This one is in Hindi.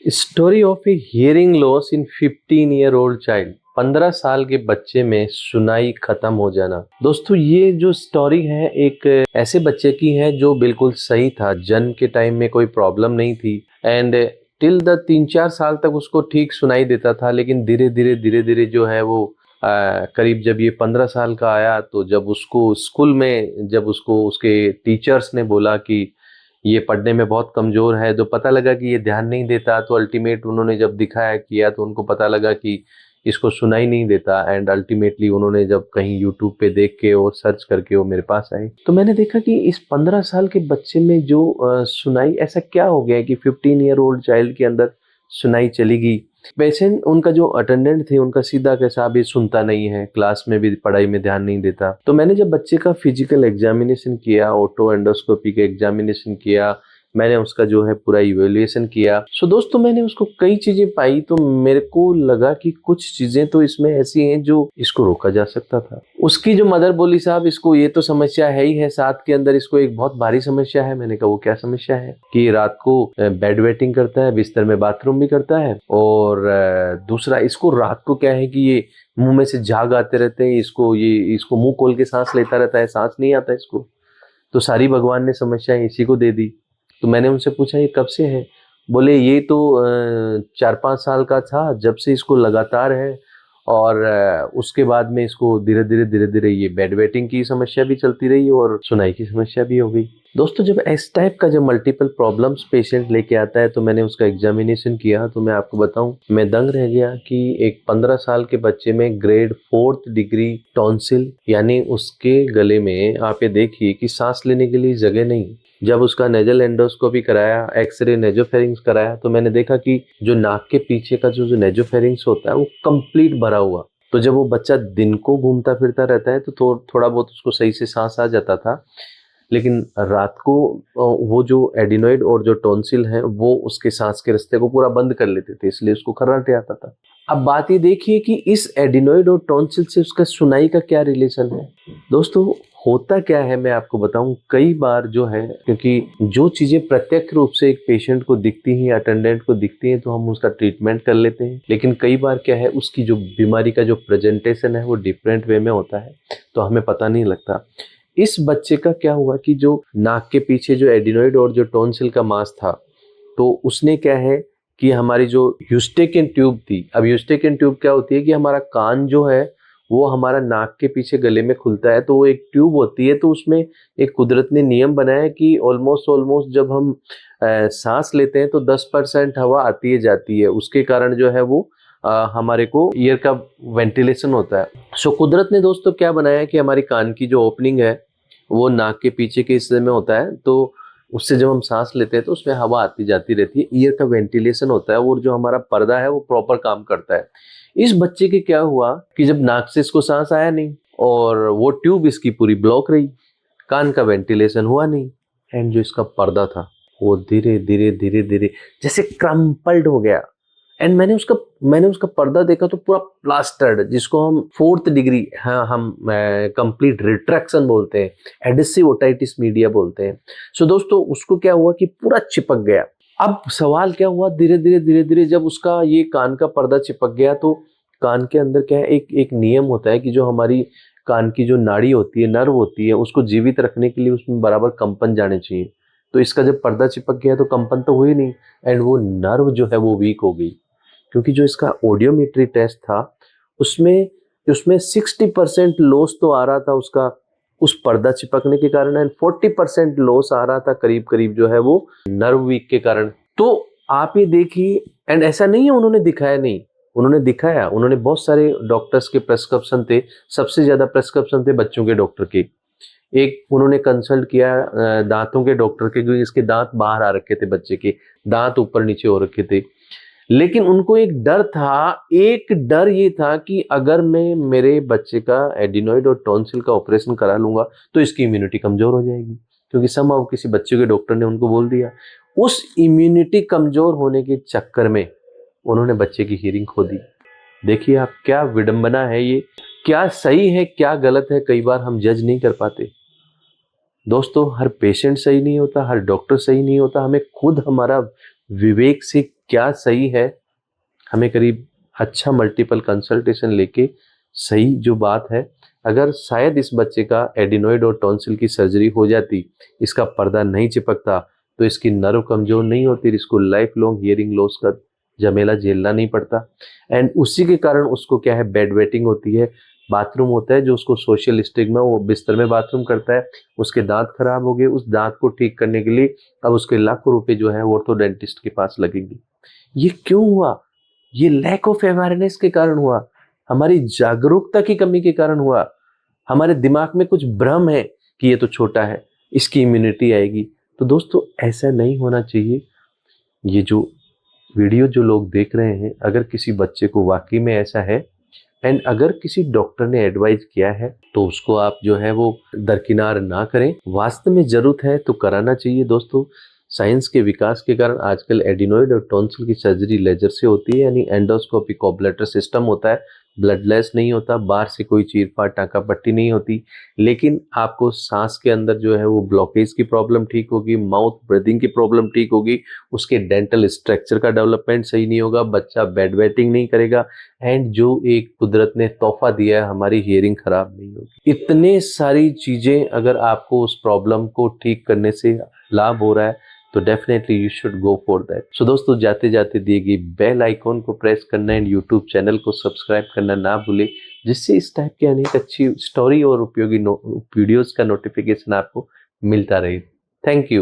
Story of A hearing loss in 15-year-old child. 15 साल के बच्चे में सुनाई खत्म हो जाना। दोस्तों, ये जो स्टोरी है एक ऐसे बच्चे की है जो बिल्कुल सही था, जन्म के टाइम में कोई प्रॉब्लम नहीं थी एंड टिल द 3-4 साल तक उसको ठीक सुनाई देता था। लेकिन धीरे धीरे जो है वो करीब जब ये 15 साल का आया तो जब उसको स्कूल में जब उसको उसके टीचर्स ने बोला कि ये पढ़ने में बहुत कमज़ोर है, तो पता लगा कि ये ध्यान नहीं देता, तो अल्टीमेट उन्होंने जब दिखाया किया तो उनको पता लगा कि इसको सुनाई नहीं देता एंड अल्टीमेटली उन्होंने जब कहीं यूट्यूब पे देख के और सर्च करके वो मेरे पास आए, तो मैंने देखा कि इस 15 साल के बच्चे में जो सुनाई ऐसा क्या हो गया है कि 15-year-old चाइल्ड के अंदर सुनाई चली गई। पेशेंट उनका जो अटेंडेंट थे उनका सीधा कैसा अभी सुनता नहीं है, क्लास में भी पढ़ाई में ध्यान नहीं देता। तो मैंने जब बच्चे का फिजिकल एग्जामिनेशन किया, ऑटो एंडोस्कोपी का एग्जामिनेशन किया, मैंने उसका जो है पूरा इवेल्युएशन किया। सो दोस्तों, मैंने उसको कई चीजें पाई तो मेरे को लगा कि कुछ चीजें तो इसमें ऐसी हैं जो इसको रोका जा सकता था। उसकी जो मदर बोली, साहब इसको ये तो समस्या है ही है, साथ के अंदर इसको एक बहुत भारी समस्या है। मैंने कहा वो क्या समस्या है? कि रात को बेड वेटिंग करता है, बिस्तर में बाथरूम भी करता है, और दूसरा इसको रात को क्या है कि ये मुंह में से झाग आते रहते हैं, इसको मुंह खोल के सांस लेता रहता है, सांस नहीं आता इसको। तो सारी भगवान ने समस्याएं इसी को दे दी। तो मैंने उनसे पूछा ये कब से है? बोले ये तो 4-5 साल का था जब से इसको लगातार है, और उसके बाद में इसको धीरे धीरे ये बेड वेटिंग की समस्या भी चलती रही और सुनाई की समस्या भी हो गई। दोस्तों, जब इस टाइप का जब मल्टीपल प्रॉब्लम्स पेशेंट लेके आता है तो मैंने उसका एग्जामिनेशन किया, तो मैं आपको बताऊं मैं दंग रह गया कि एक 15 साल के बच्चे में ग्रेड 4th डिग्री टॉन्सिल, यानी उसके गले में आप ये देखिए कि सांस लेने के लिए जगह नहीं। जब उसका नेजल एंडोस्कोपी कराया, एक्सरे नेजोफेरिंग्स कराया, तो मैंने देखा कि जो नाक के पीछे का जो नेजोफेरिंग्स होता है वो कंप्लीट भरा हुआ। तो जब वो बच्चा दिन को घूमता फिरता रहता है तो थोड़ा बहुत उसको सही से सांस आ जाता था, लेकिन रात को वो जो एडिनॉइड और जो टॉन्सिल है वो उसके सांस के रास्ते को पूरा बंद कर लेते थे, इसलिए उसको खर्राटे आता था। अब बात ये देखिए कि इस एडिनॉइड और टॉन्सिल से उसका सुनाई का क्या रिलेशन है। दोस्तों, होता क्या है मैं आपको बताऊं, कई बार जो है, क्योंकि जो चीजें प्रत्यक्ष रूप से एक पेशेंट को दिखती हैं, अटेंडेंट को दिखती हैं, तो हम उसका ट्रीटमेंट कर लेते हैं। लेकिन कई बार क्या है, उसकी जो बीमारी का जो प्रेजेंटेशन है वो डिफरेंट वे में होता है, तो हमें पता नहीं लगता। इस बच्चे का क्या हुआ कि जो नाक के पीछे जो एडिनॉइड और जो टॉन्सिल का मांस था, तो उसने क्या है कि हमारी जो ह्यूस्टेकिन ट्यूब थी, अब ह्यूस्टेकिन ट्यूब क्या होती है कि हमारा कान जो है वो हमारा नाक के पीछे गले में खुलता है, तो वो एक ट्यूब होती है। तो उसमें एक कुदरत ने नियम बनाया कि ऑलमोस्ट जब हम सांस लेते हैं तो 10% हवा आती है जाती है, उसके कारण जो है वो हमारे को ईयर का वेंटिलेशन होता है। सो कुदरत ने दोस्तों क्या बनाया कि हमारी कान की जो ओपनिंग है वो नाक के पीछे के हिस्से में होता है, तो उससे जब हम सांस लेते हैं तो उसमें हवा आती जाती रहती है, ईयर का वेंटिलेशन होता है, और जो हमारा पर्दा है वो प्रॉपर काम करता है। इस बच्चे के क्या हुआ कि जब नाक से इसको सांस आया नहीं और वो ट्यूब इसकी पूरी ब्लॉक रही, कान का वेंटिलेशन हुआ नहीं, एंड जो इसका पर्दा था वो धीरे धीरे जैसे क्रम्पल्ड हो गया। एंड मैंने उसका पर्दा देखा तो पूरा प्लास्टर्ड, जिसको हम 4th डिग्री, हाँ हम कंप्लीट रिट्रैक्शन बोलते हैं, एडेसिव ओटाइटिस मीडिया बोलते हैं। सो दोस्तों, उसको क्या हुआ कि पूरा चिपक गया। अब सवाल क्या हुआ, धीरे धीरे जब उसका ये कान का पर्दा चिपक गया तो कान के अंदर क्या है, एक एक नियम होता है कि जो हमारी कान की जो नाड़ी होती है, नर्व होती है, उसको जीवित रखने के लिए उसमें बराबर कंपन जाने चाहिए। तो इसका जब पर्दा चिपक गया तो कंपन तो हुई नहीं, एंड वो नर्व जो है वो वीक हो गई। क्योंकि जो इसका ऑडियोमेट्री टेस्ट था उसमें उसमें 60% लॉस तो आ रहा था उसका उस पर्दा चिपकने के कारण, एंड 40% लॉस आ रहा था करीब करीब जो है वो नर्व वीक के कारण। तो आप ये देखिए, एंड ऐसा नहीं है उन्होंने दिखाया नहीं, उन्होंने दिखाया, उन्होंने बहुत सारे डॉक्टर्स के प्रेस्क्रिप्शन थे, सबसे ज्यादा प्रेस्क्रिप्शन थे बच्चों के डॉक्टर के। एक उन्होंने कंसल्ट किया दांतों के डॉक्टर के, क्योंकि इसके दांत बाहर आ रखे थे, बच्चे के दांत ऊपर नीचे हो रखे थे। लेकिन उनको एक डर ये था कि अगर मैं मेरे बच्चे का एडिनॉइड और टॉन्सिल का ऑपरेशन करा लूंगा तो इसकी इम्यूनिटी कमजोर हो जाएगी, क्योंकि समहाउ किसी बच्चे के डॉक्टर ने उनको बोल दिया। उस इम्यूनिटी कमजोर होने के चक्कर में उन्होंने बच्चे की हियरिंग खो दी। देखिए आप, क्या विडंबना है ये, क्या सही है क्या गलत है, कई बार हम जज नहीं कर पाते। दोस्तों, हर पेशेंट सही नहीं होता, हर डॉक्टर सही नहीं होता, हमें खुद हमारा विवेक से क्या सही है, हमें करीब अच्छा मल्टीपल कंसल्टेशन लेके सही जो बात है, अगर शायद इस बच्चे का एडिनोइड और टॉन्सिल की सर्जरी हो जाती, इसका पर्दा नहीं चिपकता, तो इसकी नर्व कमजोर नहीं होती, इसको लाइफ लॉन्ग हियरिंग लॉस का झमेला झेलना नहीं पड़ता। एंड उसी के कारण उसको क्या है, बेड वेटिंग होती है, बाथरूम होता है जो उसको सोशल स्टिग्मा, वो बिस्तर में बाथरूम करता है, उसके दांत खराब हो गए, उस दांत को ठीक करने के लिए अब उसके लाखों रुपए जो है ऑर्थोडेंटिस्ट के पास लगेंगे। ये क्यों हुआ? ये लैक ऑफ अवेयरनेस के कारण हुआ, हमारी जागरूकता की कमी के कारण हुआ। हमारे दिमाग में कुछ भ्रम है कि ये तो छोटा है, इसकी इम्यूनिटी आएगी। तो दोस्तों ऐसा नहीं होना चाहिए। ये जो वीडियो जो लोग देख रहे हैं, अगर किसी बच्चे को वाकई में ऐसा है एंड अगर किसी डॉक्टर ने एडवाइस किया है, तो उसको आप जो है वो दरकिनार ना करें। वास्तव में जरूरत है तो कराना चाहिए दोस्तों। साइंस के विकास के कारण आजकल एडिनोइड और टॉन्सिल की सर्जरी लेजर से होती है, यानी एंडोस्कोपी कोबलेटर सिस्टम होता है, ब्लडलेस नहीं होता, बाहर से कोई चीरफाड़ टाँका पट्टी नहीं होती। लेकिन आपको सांस के अंदर जो है वो ब्लॉकेज की प्रॉब्लम ठीक होगी, माउथ ब्रीदिंग की प्रॉब्लम ठीक होगी, उसके डेंटल स्ट्रक्चर का डेवलपमेंट सही नहीं होगा, बच्चा बेड वेटिंग नहीं करेगा, एंड जो एक कुदरत ने तोहफा दिया है, हमारी हियरिंग खराब नहीं होगी। इतने सारी चीजें अगर आपको उस प्रॉब्लम को ठीक करने से लाभ हो रहा है, तो definitely you should go for that. So दोस्तों, जाते जाते दिए गई बेल आइकॉन को प्रेस करना एंड यूट्यूब चैनल को सब्सक्राइब करना ना भूले, जिससे इस टाइप की अनेक अच्छी स्टोरी और उपयोगी वीडियोस का नोटिफिकेशन आपको मिलता रहे। Thank you.